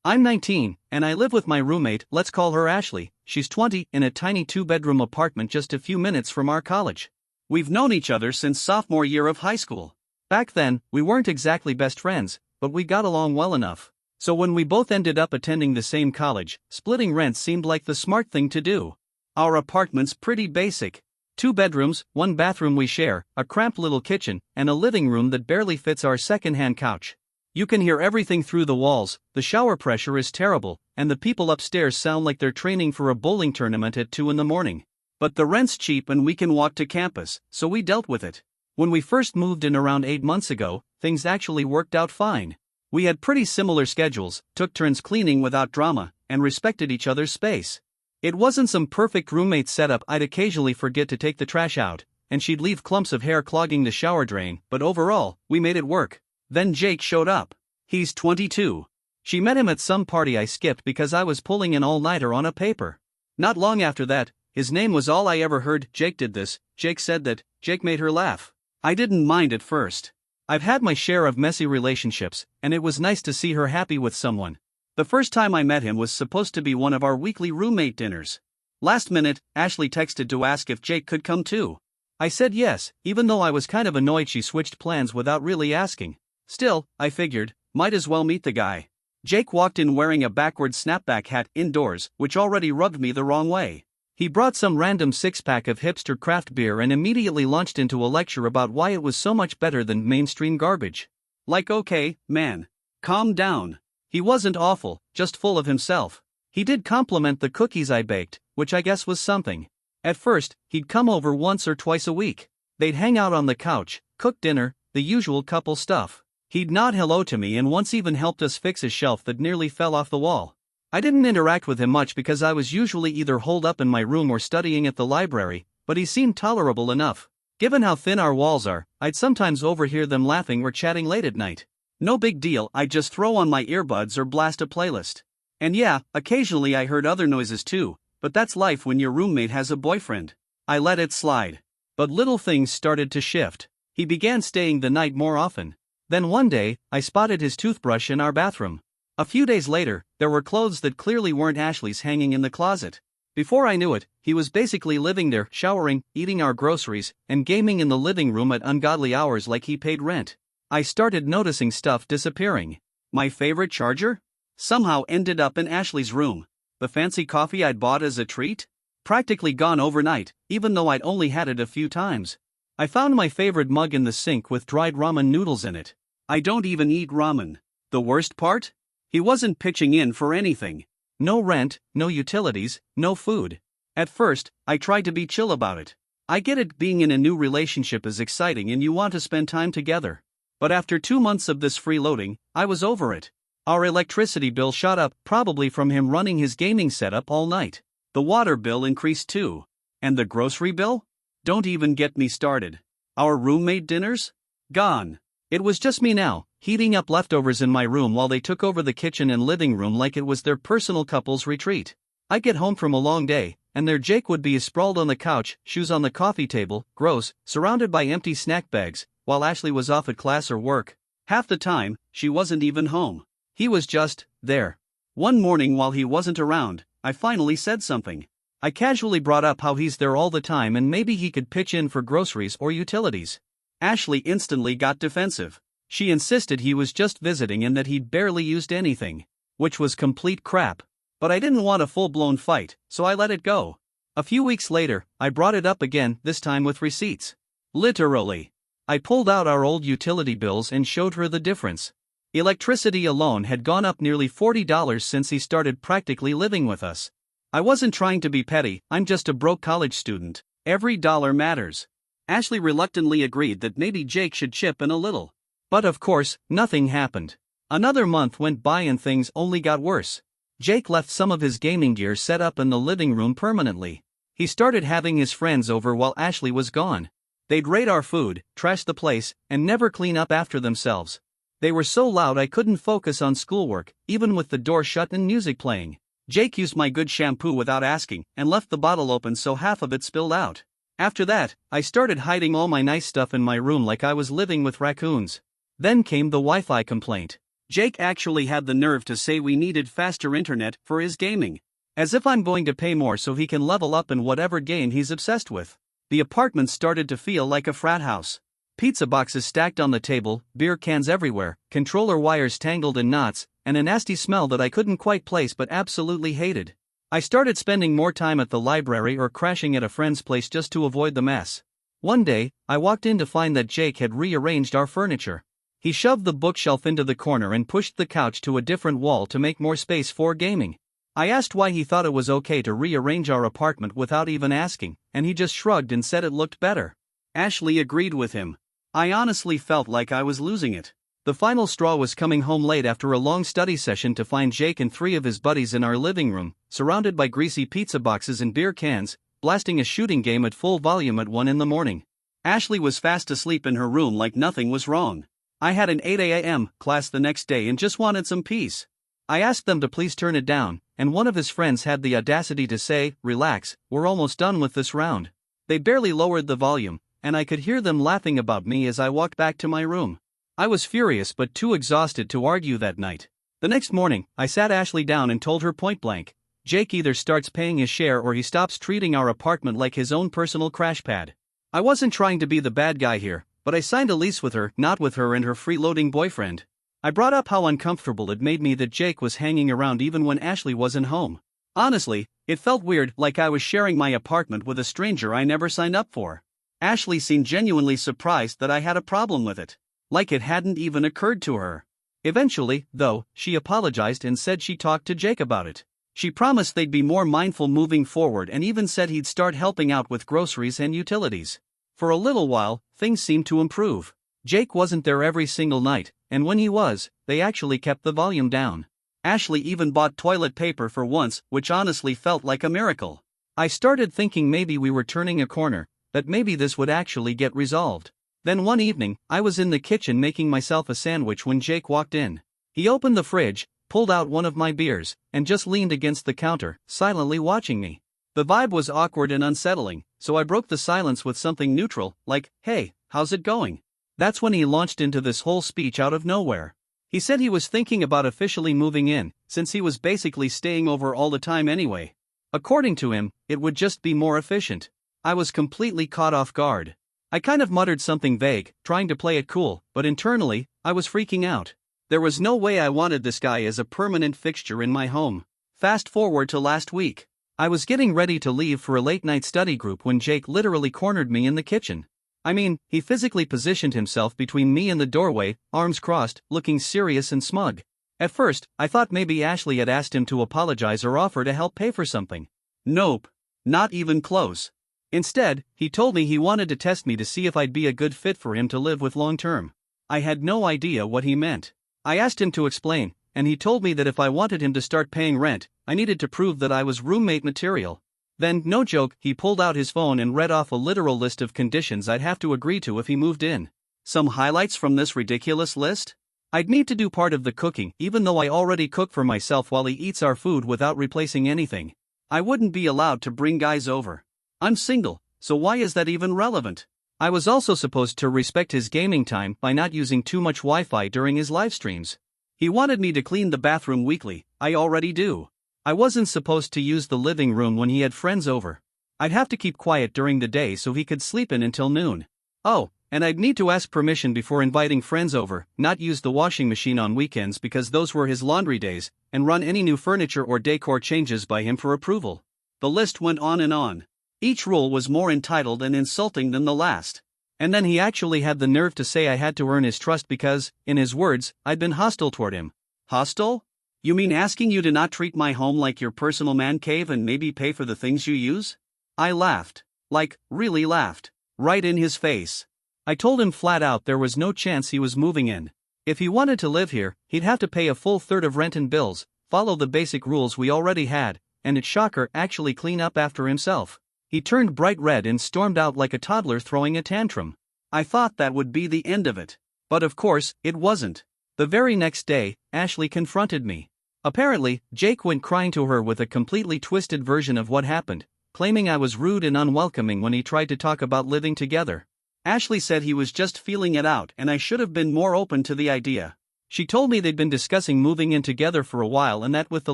I'm 19, and I live with my roommate, let's call her Ashley. She's 20, in a tiny 2-bedroom apartment just a few minutes from our college. We've known each other since sophomore year of high school. Back then, we weren't exactly best friends, but we got along well enough. So when we both ended up attending the same college, splitting rent seemed like the smart thing to do. Our apartment's pretty basic. 2 bedrooms, 1 bathroom we share, a cramped little kitchen, and a living room that barely fits our second-hand couch. You can hear everything through the walls, the shower pressure is terrible, and the people upstairs sound like they're training for a bowling tournament at 2 in the morning. But the rent's cheap and we can walk to campus, so we dealt with it. When we first moved in around 8 months ago, things actually worked out fine. We had pretty similar schedules, took turns cleaning without drama, and respected each other's space. It wasn't some perfect roommate setup. I'd occasionally forget to take the trash out, and she'd leave clumps of hair clogging the shower drain, but overall, we made it work. Then Jake showed up. He's 22. She met him at some party I skipped because I was pulling an all-nighter on a paper. Not long after that, his name was all I ever heard. Jake did this, Jake said that, Jake made her laugh. I didn't mind at first. I've had my share of messy relationships, and it was nice to see her happy with someone. The first time I met him was supposed to be one of our weekly roommate dinners. Last minute, Ashley texted to ask if Jake could come too. I said yes, even though I was kind of annoyed she switched plans without really asking. Still, I figured, might as well meet the guy. Jake walked in wearing a backwards snapback hat indoors, which already rubbed me the wrong way. He brought some random 6-pack of hipster craft beer and immediately launched into a lecture about why it was so much better than mainstream garbage. Like, okay, man. Calm down. He wasn't awful, just full of himself. He did compliment the cookies I baked, which I guess was something. At first, he'd come over once or twice a week. They'd hang out on the couch, cook dinner, the usual couple stuff. He'd nod hello to me and once even helped us fix a shelf that nearly fell off the wall. I didn't interact with him much because I was usually either holed up in my room or studying at the library, but he seemed tolerable enough. Given how thin our walls are, I'd sometimes overhear them laughing or chatting late at night. No big deal, I'd just throw on my earbuds or blast a playlist. And yeah, occasionally I heard other noises too, but that's life when your roommate has a boyfriend. I let it slide. But little things started to shift. He began staying the night more often. Then one day, I spotted his toothbrush in our bathroom. A few days later, there were clothes that clearly weren't Ashley's hanging in the closet. Before I knew it, he was basically living there, showering, eating our groceries, and gaming in the living room at ungodly hours like he paid rent. I started noticing stuff disappearing. My favorite charger? Somehow ended up in Ashley's room. The fancy coffee I'd bought as a treat? Practically gone overnight, even though I'd only had it a few times. I found my favorite mug in the sink with dried ramen noodles in it. I don't even eat ramen. The worst part? He wasn't pitching in for anything. No rent, no utilities, no food. At first, I tried to be chill about it. I get it, being in a new relationship is exciting and you want to spend time together. But after 2 months of this freeloading, I was over it. Our electricity bill shot up, probably from him running his gaming setup all night. The water bill increased too. And the grocery bill? Don't even get me started. Our roommate dinners? Gone. It was just me now, heating up leftovers in my room while they took over the kitchen and living room like it was their personal couple's retreat. I'd get home from a long day, and there Jake would be sprawled on the couch, shoes on the coffee table, gross, surrounded by empty snack bags, while Ashley was off at class or work. Half the time, she wasn't even home. He was just there. One morning while he wasn't around, I finally said something. I casually brought up how he's there all the time and maybe he could pitch in for groceries or utilities. Ashley instantly got defensive. She insisted he was just visiting and that he'd barely used anything. Which was complete crap. But I didn't want a full-blown fight, so I let it go. A few weeks later, I brought it up again, this time with receipts. Literally. I pulled out our old utility bills and showed her the difference. Electricity alone had gone up nearly $40 since he started practically living with us. I wasn't trying to be petty, I'm just a broke college student. Every dollar matters. Ashley reluctantly agreed that maybe Jake should chip in a little. But of course, nothing happened. Another month went by and things only got worse. Jake left some of his gaming gear set up in the living room permanently. He started having his friends over while Ashley was gone. They'd raid our food, trash the place, and never clean up after themselves. They were so loud I couldn't focus on schoolwork, even with the door shut and music playing. Jake used my good shampoo without asking, and left the bottle open so half of it spilled out. After that, I started hiding all my nice stuff in my room like I was living with raccoons. Then came the Wi-Fi complaint. Jake actually had the nerve to say we needed faster internet for his gaming. As if I'm going to pay more so he can level up in whatever game he's obsessed with. The apartment started to feel like a frat house. Pizza boxes stacked on the table, beer cans everywhere, controller wires tangled in knots, and a nasty smell that I couldn't quite place but absolutely hated. I started spending more time at the library or crashing at a friend's place just to avoid the mess. One day, I walked in to find that Jake had rearranged our furniture. He shoved the bookshelf into the corner and pushed the couch to a different wall to make more space for gaming. I asked why he thought it was okay to rearrange our apartment without even asking, and he just shrugged and said it looked better. Ashley agreed with him. I honestly felt like I was losing it. The final straw was coming home late after a long study session to find Jake and 3 of his buddies in our living room, surrounded by greasy pizza boxes and beer cans, blasting a shooting game at full volume at 1 in the morning. Ashley was fast asleep in her room like nothing was wrong. I had an 8 a.m. class the next day and just wanted some peace. I asked them to please turn it down, and one of his friends had the audacity to say, "Relax, we're almost done with this round." They barely lowered the volume, and I could hear them laughing about me as I walked back to my room. I was furious but too exhausted to argue that night. The next morning, I sat Ashley down and told her point blank, Jake either starts paying his share or he stops treating our apartment like his own personal crash pad. I wasn't trying to be the bad guy here, but I signed a lease with her, not with her and her freeloading boyfriend. I brought up how uncomfortable it made me that Jake was hanging around even when Ashley wasn't home. Honestly, it felt weird, like I was sharing my apartment with a stranger I never signed up for. Ashley seemed genuinely surprised that I had a problem with it. Like it hadn't even occurred to her. Eventually, though, she apologized and said she talked to Jake about it. She promised they'd be more mindful moving forward and even said he'd start helping out with groceries and utilities. For a little while, things seemed to improve. Jake wasn't there every single night, and when he was, they actually kept the volume down. Ashley even bought toilet paper for once, which honestly felt like a miracle. I started thinking maybe we were turning a corner, that maybe this would actually get resolved. Then one evening, I was in the kitchen making myself a sandwich when Jake walked in. He opened the fridge, pulled out one of my beers, and just leaned against the counter, silently watching me. The vibe was awkward and unsettling, so I broke the silence with something neutral, like, "Hey, how's it going?" That's when he launched into this whole speech out of nowhere. He said he was thinking about officially moving in, since he was basically staying over all the time anyway. According to him, it would just be more efficient. I was completely caught off guard. I kind of muttered something vague, trying to play it cool, but internally, I was freaking out. There was no way I wanted this guy as a permanent fixture in my home. Fast forward to last week. I was getting ready to leave for a late-night study group when Jake literally cornered me in the kitchen. I mean, he physically positioned himself between me and the doorway, arms crossed, looking serious and smug. At first, I thought maybe Ashley had asked him to apologize or offer to help pay for something. Nope. Not even close. Instead, he told me he wanted to test me to see if I'd be a good fit for him to live with long-term. I had no idea what he meant. I asked him to explain, and he told me that if I wanted him to start paying rent, I needed to prove that I was roommate material. Then, no joke, he pulled out his phone and read off a literal list of conditions I'd have to agree to if he moved in. Some highlights from this ridiculous list? I'd need to do part of the cooking, even though I already cook for myself while he eats our food without replacing anything. I wouldn't be allowed to bring guys over. I'm single, so why is that even relevant? I was also supposed to respect his gaming time by not using too much Wi-Fi during his live streams. He wanted me to clean the bathroom weekly. I already do. I wasn't supposed to use the living room when he had friends over. I'd have to keep quiet during the day so he could sleep in until noon. Oh, and I'd need to ask permission before inviting friends over, not use the washing machine on weekends because those were his laundry days, and run any new furniture or decor changes by him for approval. The list went on and on. Each rule was more entitled and insulting than the last. And then he actually had the nerve to say I had to earn his trust because, in his words, I'd been hostile toward him. Hostile? You mean asking you to not treat my home like your personal man cave and maybe pay for the things you use? I laughed. Like, really laughed. Right in his face. I told him flat out there was no chance he was moving in. If he wanted to live here, he'd have to pay a full third of rent and bills, follow the basic rules we already had, and shocker, actually clean up after himself. He turned bright red and stormed out like a toddler throwing a tantrum. I thought that would be the end of it. But of course, it wasn't. The very next day, Ashley confronted me. Apparently, Jake went crying to her with a completely twisted version of what happened, claiming I was rude and unwelcoming when he tried to talk about living together. Ashley said he was just feeling it out and I should have been more open to the idea. She told me they'd been discussing moving in together for a while and that with the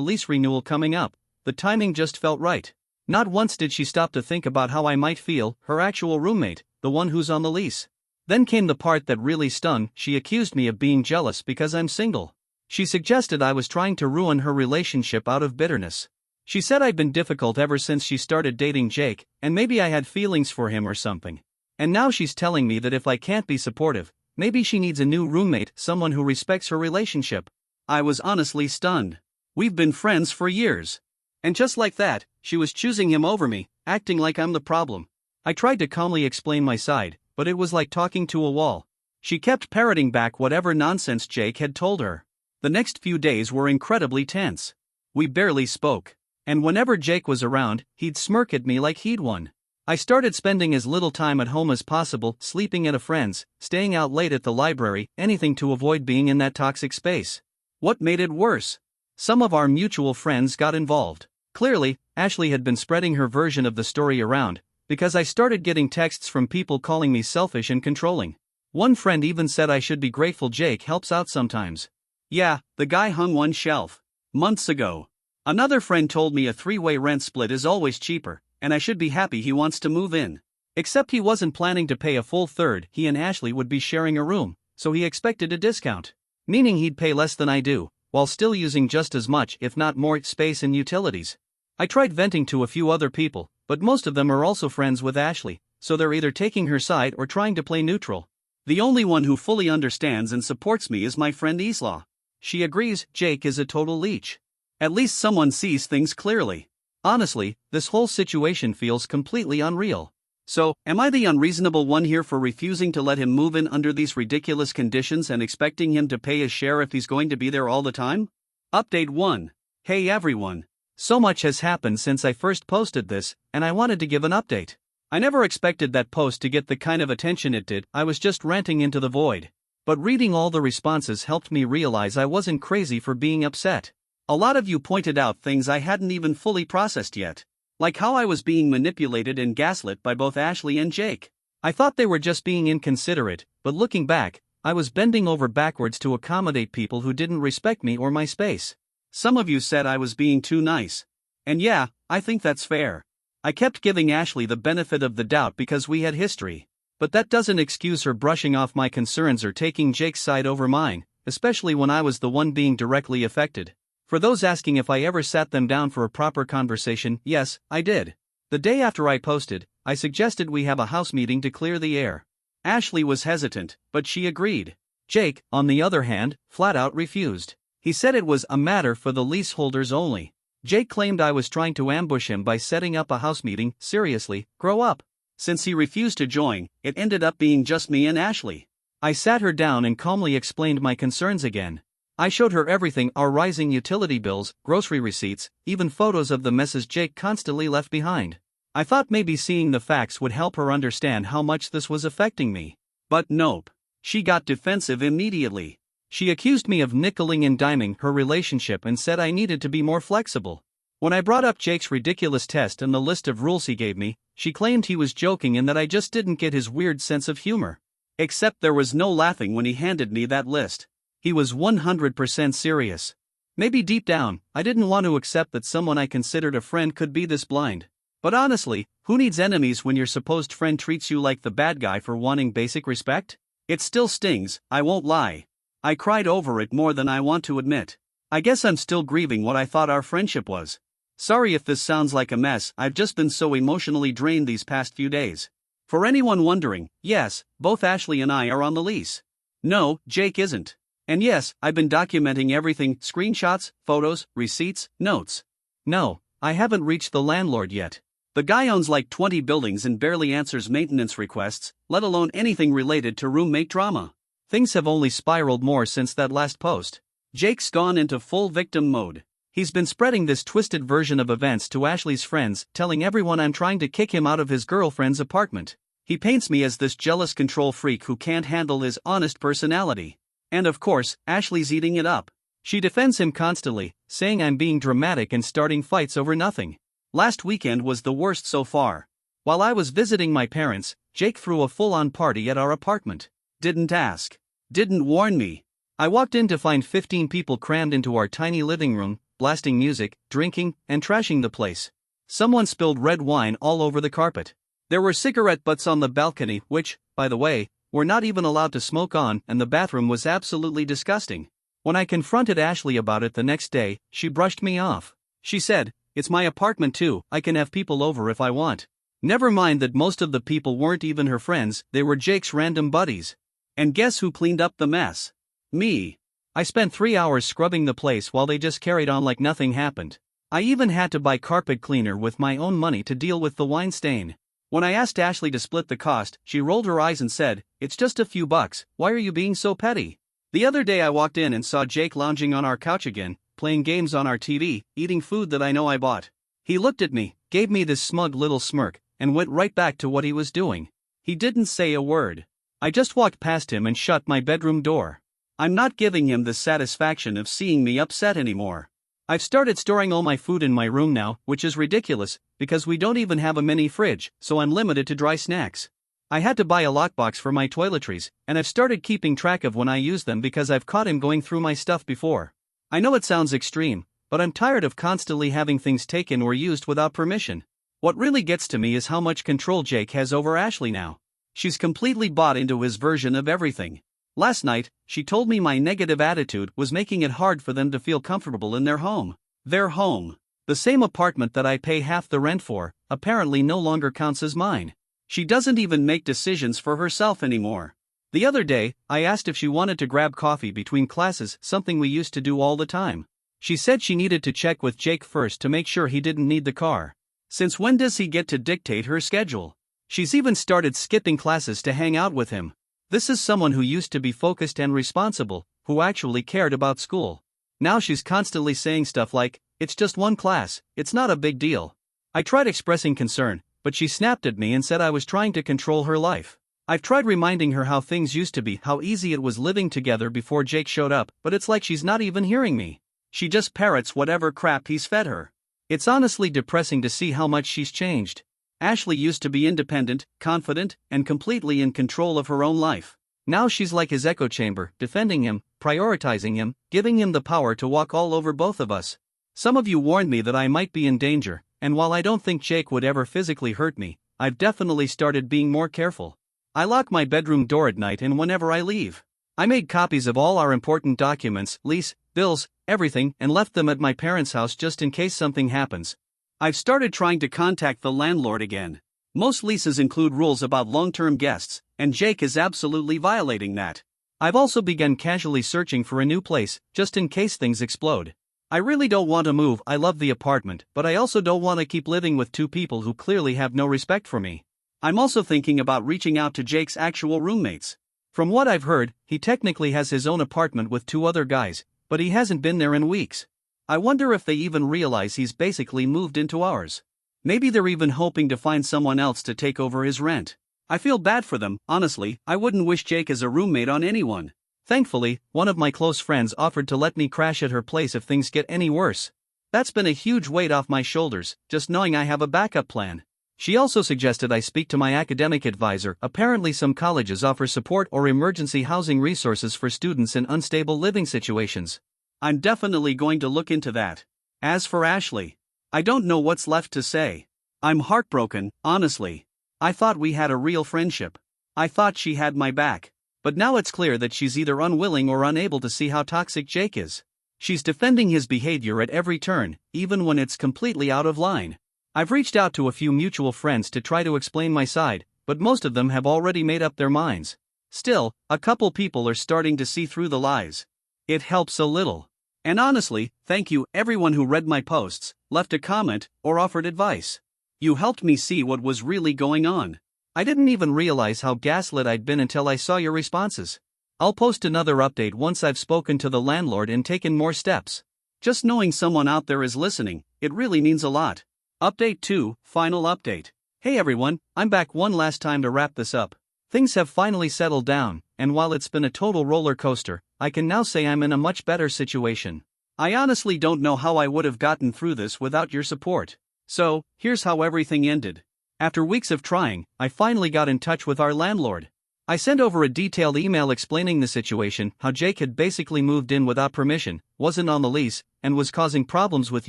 lease renewal coming up, the timing just felt right. Not once did she stop to think about how I might feel, her actual roommate, the one who's on the lease. Then came the part that really stung. She accused me of being jealous because I'm single. She suggested I was trying to ruin her relationship out of bitterness. She said I'd been difficult ever since she started dating Jake, and maybe I had feelings for him or something. And now she's telling me that if I can't be supportive, maybe she needs a new roommate, someone who respects her relationship. I was honestly stunned. We've been friends for years. And just like that, she was choosing him over me, acting like I'm the problem. I tried to calmly explain my side, but it was like talking to a wall. She kept parroting back whatever nonsense Jake had told her. The next few days were incredibly tense. We barely spoke. And whenever Jake was around, he'd smirk at me like he'd won. I started spending as little time at home as possible, sleeping at a friend's, staying out late at the library, anything to avoid being in that toxic space. What made it worse? Some of our mutual friends got involved. Clearly, Ashley had been spreading her version of the story around, because I started getting texts from people calling me selfish and controlling. One friend even said I should be grateful Jake helps out sometimes. Yeah, the guy hung one shelf. Months ago. Another friend told me a three-way rent split is always cheaper, and I should be happy he wants to move in. Except he wasn't planning to pay a full third, he and Ashley would be sharing a room, so he expected a discount. Meaning he'd pay less than I do, while still using just as much if not more space and utilities. I tried venting to a few other people, but most of them are also friends with Ashley, so they're either taking her side or trying to play neutral. The only one who fully understands and supports me is my friend Isla. She agrees Jake is a total leech. At least someone sees things clearly. Honestly, this whole situation feels completely unreal. So, am I the unreasonable one here for refusing to let him move in under these ridiculous conditions and expecting him to pay his share if he's going to be there all the time? Update 1. Hey everyone. So much has happened since I first posted this, and I wanted to give an update. I never expected that post to get the kind of attention it did. I was just ranting into the void. But reading all the responses helped me realize I wasn't crazy for being upset. A lot of you pointed out things I hadn't even fully processed yet. Like how I was being manipulated and gaslit by both Ashley and Jake. I thought they were just being inconsiderate, but looking back, I was bending over backwards to accommodate people who didn't respect me or my space. Some of you said I was being too nice. And yeah, I think that's fair. I kept giving Ashley the benefit of the doubt because we had history. But that doesn't excuse her brushing off my concerns or taking Jake's side over mine, especially when I was the one being directly affected. For those asking if I ever sat them down for a proper conversation, yes, I did. The day after I posted, I suggested we have a house meeting to clear the air. Ashley was hesitant, but she agreed. Jake, on the other hand, flat out refused. He said it was a matter for the leaseholders only. Jake claimed I was trying to ambush him by setting up a house meeting. Seriously, grow up. Since he refused to join, it ended up being just me and Ashley. I sat her down and calmly explained my concerns again. I showed her everything, our rising utility bills, grocery receipts, even photos of the messes Jake constantly left behind. I thought maybe seeing the facts would help her understand how much this was affecting me. But nope. She got defensive immediately. She accused me of nickeling and diming her relationship and said I needed to be more flexible. When I brought up Jake's ridiculous test and the list of rules he gave me, she claimed he was joking and that I just didn't get his weird sense of humor. Except there was no laughing when he handed me that list. He was 100% serious. Maybe deep down, I didn't want to accept that someone I considered a friend could be this blind. But honestly, who needs enemies when your supposed friend treats you like the bad guy for wanting basic respect? It still stings, I won't lie. I cried over it more than I want to admit. I guess I'm still grieving what I thought our friendship was. Sorry if this sounds like a mess, I've just been so emotionally drained these past few days. For anyone wondering, yes, both Ashley and I are on the lease. No, Jake isn't. And yes, I've been documenting everything, screenshots, photos, receipts, notes. No, I haven't reached the landlord yet. The guy owns like 20 buildings and barely answers maintenance requests, let alone anything related to roommate drama. Things have only spiraled more since that last post. Jake's gone into full victim mode. He's been spreading this twisted version of events to Ashley's friends, telling everyone I'm trying to kick him out of his girlfriend's apartment. He paints me as this jealous control freak who can't handle his honest personality. And of course, Ashley's eating it up. She defends him constantly, saying I'm being dramatic and starting fights over nothing. Last weekend was the worst so far. While I was visiting my parents, Jake threw a full-on party at our apartment. Didn't ask. Didn't warn me. I walked in to find 15 people crammed into our tiny living room, blasting music, drinking, and trashing the place. Someone spilled red wine all over the carpet. There were cigarette butts on the balcony, which, by the way, were not even allowed to smoke on, and the bathroom was absolutely disgusting. When I confronted Ashley about it the next day, she brushed me off. She said, "It's my apartment too, I can have people over if I want." Never mind that most of the people weren't even her friends, they were Jake's random buddies. And guess who cleaned up the mess? Me. I spent 3 hours scrubbing the place while they just carried on like nothing happened. I even had to buy carpet cleaner with my own money to deal with the wine stain. When I asked Ashley to split the cost, she rolled her eyes and said, "It's just a few bucks, why are you being so petty?" The other day I walked in and saw Jake lounging on our couch again, playing games on our TV, eating food that I know I bought. He looked at me, gave me this smug little smirk, and went right back to what he was doing. He didn't say a word. I just walked past him and shut my bedroom door. I'm not giving him the satisfaction of seeing me upset anymore. I've started storing all my food in my room now, which is ridiculous, because we don't even have a mini fridge, so I'm limited to dry snacks. I had to buy a lockbox for my toiletries, and I've started keeping track of when I use them because I've caught him going through my stuff before. I know it sounds extreme, but I'm tired of constantly having things taken or used without permission. What really gets to me is how much control Jake has over Ashley now. She's completely bought into his version of everything. Last night, she told me my negative attitude was making it hard for them to feel comfortable in their home. Their home. The same apartment that I pay half the rent for, apparently no longer counts as mine. She doesn't even make decisions for herself anymore. The other day, I asked if she wanted to grab coffee between classes, something we used to do all the time. She said she needed to check with Jake first to make sure he didn't need the car. Since when does he get to dictate her schedule? She's even started skipping classes to hang out with him. This is someone who used to be focused and responsible, who actually cared about school. Now she's constantly saying stuff like, "It's just one class, it's not a big deal." I tried expressing concern, but she snapped at me and said I was trying to control her life. I've tried reminding her how things used to be, how easy it was living together before Jake showed up, but it's like she's not even hearing me. She just parrots whatever crap he's fed her. It's honestly depressing to see how much she's changed. Ashley used to be independent, confident, and completely in control of her own life. Now she's like his echo chamber, defending him, prioritizing him, giving him the power to walk all over both of us. Some of you warned me that I might be in danger, and while I don't think Jake would ever physically hurt me, I've definitely started being more careful. I lock my bedroom door at night and whenever I leave. I made copies of all our important documents, lease, bills, everything, and left them at my parents' house just in case something happens. I've started trying to contact the landlord again. Most leases include rules about long-term guests, and Jake is absolutely violating that. I've also begun casually searching for a new place, just in case things explode. I really don't want to move, I love the apartment, but I also don't want to keep living with two people who clearly have no respect for me. I'm also thinking about reaching out to Jake's actual roommates. From what I've heard, he technically has his own apartment with 2 other guys, but he hasn't been there in weeks. I wonder if they even realize he's basically moved into ours. Maybe they're even hoping to find someone else to take over his rent. I feel bad for them, honestly. I wouldn't wish Jake as a roommate on anyone. Thankfully, one of my close friends offered to let me crash at her place if things get any worse. That's been a huge weight off my shoulders, just knowing I have a backup plan. She also suggested I speak to my academic advisor. Apparently some colleges offer support or emergency housing resources for students in unstable living situations. I'm definitely going to look into that. As for Ashley, I don't know what's left to say. I'm heartbroken, honestly. I thought we had a real friendship. I thought she had my back. But now it's clear that she's either unwilling or unable to see how toxic Jake is. She's defending his behavior at every turn, even when it's completely out of line. I've reached out to a few mutual friends to try to explain my side, but most of them have already made up their minds. Still, a couple people are starting to see through the lies. It helps a little. And honestly, thank you everyone who read my posts, left a comment, or offered advice. You helped me see what was really going on. I didn't even realize how gaslit I'd been until I saw your responses. I'll post another update once I've spoken to the landlord and taken more steps. Just knowing someone out there is listening, it really means a lot. Update 2, final update. Hey everyone, I'm back one last time to wrap this up. Things have finally settled down, and while it's been a total roller coaster, I can now say I'm in a much better situation. I honestly don't know how I would have gotten through this without your support. So, here's how everything ended. After weeks of trying, I finally got in touch with our landlord. I sent over a detailed email explaining the situation, how Jake had basically moved in without permission, wasn't on the lease, and was causing problems with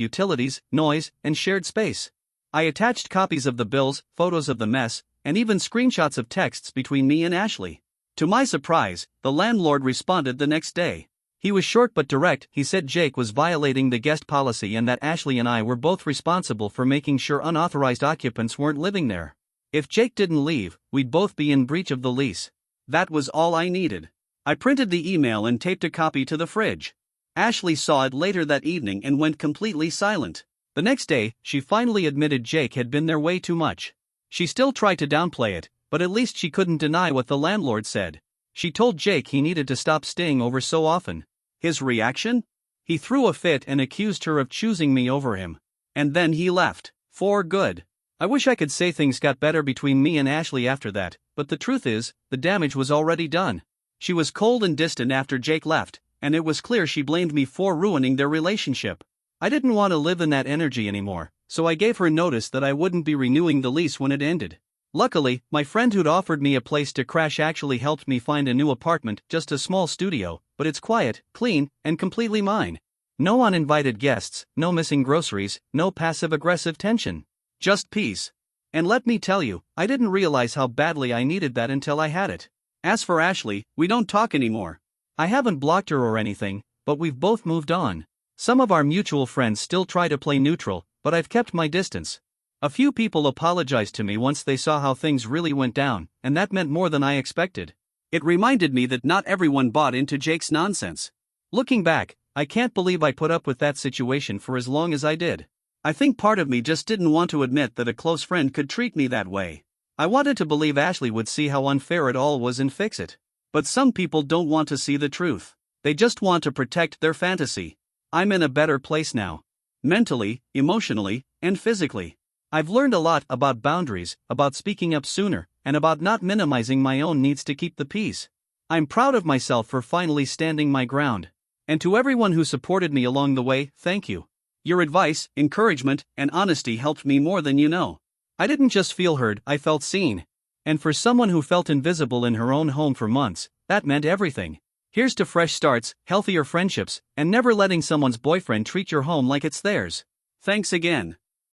utilities, noise, and shared space. I attached copies of the bills, photos of the mess, and even screenshots of texts between me and Ashley. To my surprise, the landlord responded the next day. He was short but direct. He said Jake was violating the guest policy and that Ashley and I were both responsible for making sure unauthorized occupants weren't living there. If Jake didn't leave, we'd both be in breach of the lease. That was all I needed. I printed the email and taped a copy to the fridge. Ashley saw it later that evening and went completely silent. The next day, she finally admitted Jake had been there way too much. She still tried to downplay it, but at least she couldn't deny what the landlord said. She told Jake he needed to stop staying over so often. His reaction? He threw a fit and accused her of choosing me over him. And then he left. For good. I wish I could say things got better between me and Ashley after that, but the truth is, the damage was already done. She was cold and distant after Jake left, and it was clear she blamed me for ruining their relationship. I didn't want to live in that energy anymore, so I gave her notice that I wouldn't be renewing the lease when it ended. Luckily, my friend who'd offered me a place to crash actually helped me find a new apartment, just a small studio, but it's quiet, clean, and completely mine. No uninvited guests, no missing groceries, no passive-aggressive tension. Just peace. And let me tell you, I didn't realize how badly I needed that until I had it. As for Ashley, we don't talk anymore. I haven't blocked her or anything, but we've both moved on. Some of our mutual friends still try to play neutral, but I've kept my distance. A few people apologized to me once they saw how things really went down, and that meant more than I expected. It reminded me that not everyone bought into Jake's nonsense. Looking back, I can't believe I put up with that situation for as long as I did. I think part of me just didn't want to admit that a close friend could treat me that way. I wanted to believe Ashley would see how unfair it all was and fix it. But some people don't want to see the truth. They just want to protect their fantasy. I'm in a better place now. Mentally, emotionally, and physically. I've learned a lot about boundaries, about speaking up sooner, and about not minimizing my own needs to keep the peace. I'm proud of myself for finally standing my ground. And to everyone who supported me along the way, thank you. Your advice, encouragement, and honesty helped me more than you know. I didn't just feel heard, I felt seen. And for someone who felt invisible in her own home for months, that meant everything. Here's to fresh starts, healthier friendships, and never letting someone's boyfriend treat your home like it's theirs. Thanks again.